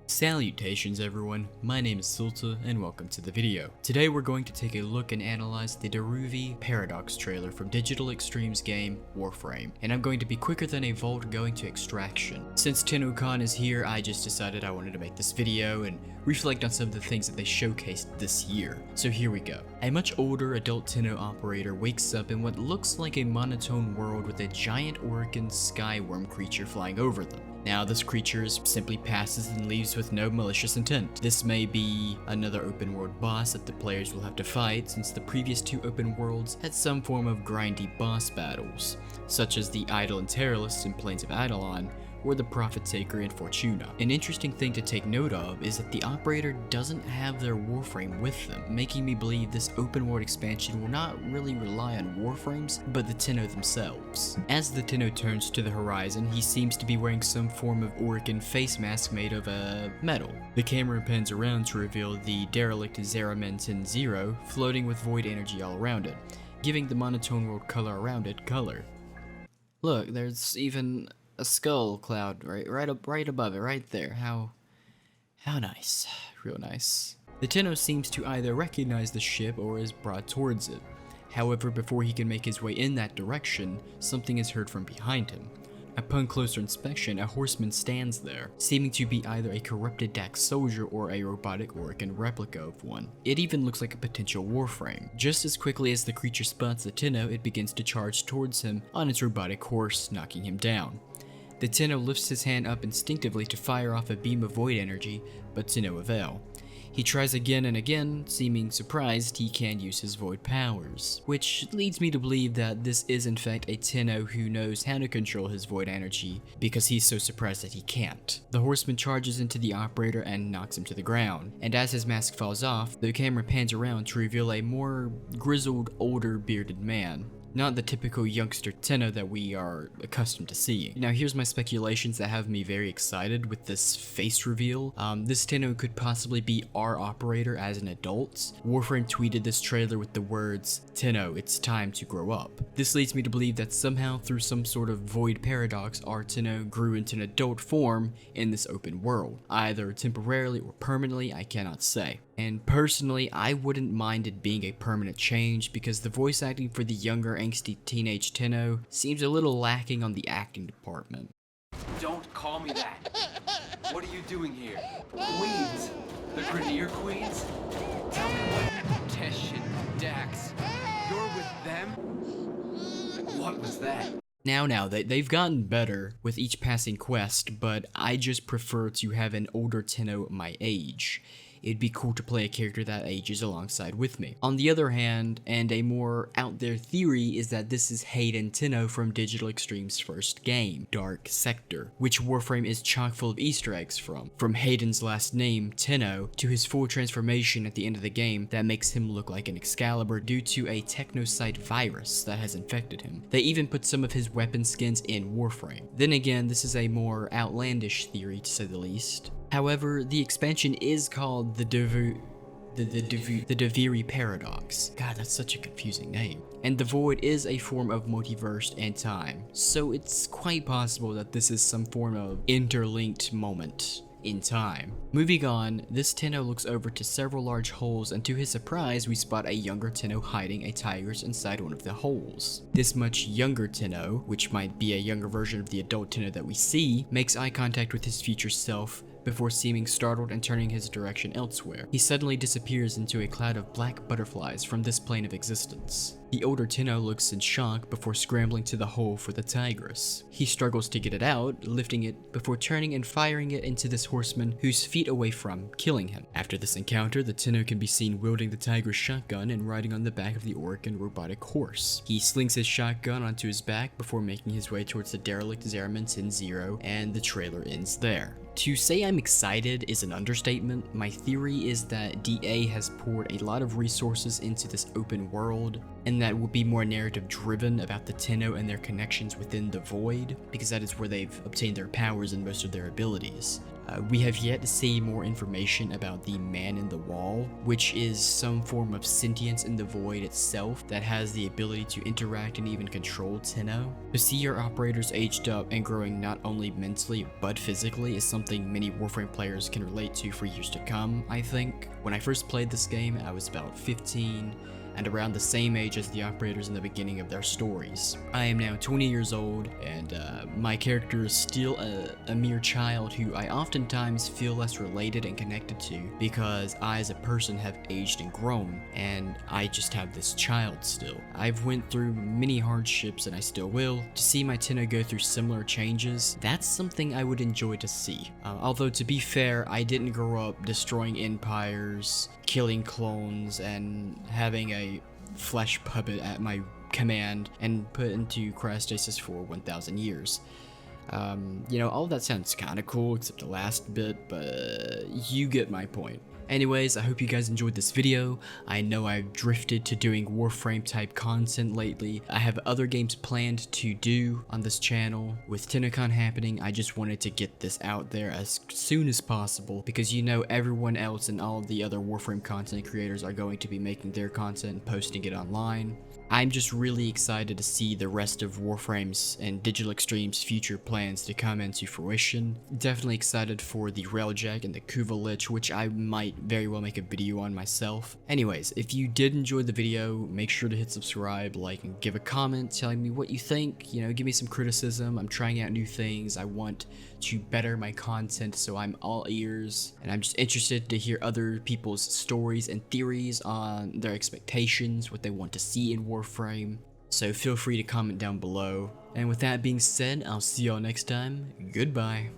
Salutations everyone, my name is Silta and welcome to the video. Today we're going to take a look and analyze the Duviri Paradox trailer from Digital Extreme's game Warframe, and I'm going to be quicker than a Vault going to Extraction. Since Tenncon is here, I just decided I wanted to make this video and reflect on some of the things that they showcased this year. So here we go. A much older adult Tenno operator wakes up in what looks like a monotone world with a giant Orokin skyworm creature flying over them. Now this creature simply passes and leaves with no malicious intent. This may be another open world boss that the players will have to fight, since the previous two open worlds had some form of grindy boss battles, such as the Idol and Terrorist in Plains of Adelon, or the Prophet Taker in Fortuna. An interesting thing to take note of is that the operator doesn't have their Warframe with them, making me believe this open world expansion will not really rely on Warframes, but the Tenno themselves. As the Tenno turns to the horizon, he seems to be wearing some form of Orokin face mask made of metal. The camera pans around to reveal the derelict Zeramen 0 floating with void energy all around it, giving the monotone world color around it color. Look, there's even a skull cloud right above it, right there. How nice. Real nice. The Tenno seems to either recognize the ship or is brought towards it. However, before he can make his way in that direction, something is heard from behind him. Upon closer inspection, a horseman stands there, seeming to be either a corrupted Dax soldier or a robotic Orokin replica of one. It even looks like a potential Warframe. Just as quickly as the creature spots the Tenno, it begins to charge towards him on its robotic horse, knocking him down. The Tenno lifts his hand up instinctively to fire off a beam of void energy, but to no avail. He tries again and again, seeming surprised he can use his void powers, which leads me to believe that this is in fact a Tenno who knows how to control his void energy, because he's so surprised that he can't. The horseman charges into the operator and knocks him to the ground, and as his mask falls off, the camera pans around to reveal a more grizzled, older, bearded man. Not the typical youngster Tenno that we are accustomed to seeing. Now here's my speculations that have me very excited with this face reveal. This Tenno could possibly be our operator as an adult. Warframe tweeted this trailer with the words, "Tenno, it's time to grow up." This leads me to believe that somehow through some sort of void paradox, our Tenno grew into an adult form in this open world. Either temporarily or permanently, I cannot say. And personally, I wouldn't mind it being a permanent change, because the voice acting for the younger angsty teenage Tenno seems a little lacking on the acting department. Don't call me that. What are you doing here? Queens? The Grenier Queens? Tell me what... Tesh and Dax. You're with them? What was that? Now, they've gotten better with each passing quest, but I just prefer to have an older Tenno my age. It'd be cool to play a character that ages alongside with me. On the other hand, and a more out there theory, is that this is Hayden Tenno from Digital Extreme's first game, Dark Sector, which Warframe is chock full of Easter eggs from. From Hayden's last name, Tenno, to his full transformation at the end of the game that makes him look like an Excalibur due to a technocyte virus that has infected him. They even put some of his weapon skins in Warframe. Then again, this is a more outlandish theory to say the least. However, the expansion is called the Duviri Paradox. God, that's such a confusing name. And the void is a form of multiverse and time, so it's quite possible that this is some form of interlinked moment in time. Moving on, this Tenno looks over to several large holes, and to his surprise, we spot a younger Tenno hiding a tigress inside one of the holes. This much younger Tenno, which might be a younger version of the adult Tenno that we see, makes eye contact with his future self before seeming startled and turning his direction elsewhere. He suddenly disappears into a cloud of black butterflies from this plane of existence. The older Tenno looks in shock before scrambling to the hole for the tigress. He struggles to get it out, lifting it before turning and firing it into this horseman who's feet away from killing him. After this encounter, the Tenno can be seen wielding the tigress shotgun and riding on the back of the Orokin robotic horse. He slings his shotgun onto his back before making his way towards the derelict Zeramen 0, and the trailer ends there. To say I'm excited is an understatement. My theory is that DA has poured a lot of resources into this open world, and that will be more narrative driven about the Tenno and their connections within the Void, because that is where they've obtained their powers and most of their abilities. We have yet to see more information about the man in the wall, which is some form of sentience in the void itself that has the ability to interact and even control Tenno. To see your operators aged up and growing not only mentally but physically is something many Warframe players can relate to for years to come, I think. When I first played this game, I was about 15, and around the same age as the operators in the beginning of their stories. I am now 20 years old, and my character is still a mere child who I oftentimes feel less related and connected to because I as a person have aged and grown, and I just have this child still. I've went through many hardships, and I still will. To see my Tenno go through similar changes, that's something I would enjoy to see. Although to be fair, I didn't grow up destroying empires, killing clones, and having a flesh puppet at my command and put into cryostasis for 1,000 years. You know, all of that sounds kind of cool except the last bit, but you get my point. Anyways, I hope you guys enjoyed this video. I know I've drifted to doing Warframe type content lately. I have other games planned to do on this channel. With Tenncon happening, I just wanted to get this out there as soon as possible because you know everyone else and all the other Warframe content creators are going to be making their content and posting it online. I'm just really excited to see the rest of Warframe's and Digital Extreme's future plans to come into fruition. Definitely excited for the Railjack and the Kuva Lich, which I might very well make a video on myself. Anyways, if you did enjoy the video, make sure to hit subscribe, like, and give a comment telling me what you think. You know, give me some criticism. I'm trying out new things. I want to better my content, so I'm all ears, and I'm just interested to hear other people's stories and theories on their expectations, what they want to see in Warframe. So feel free to comment down below. And with that being said, I'll see y'all next time. Goodbye.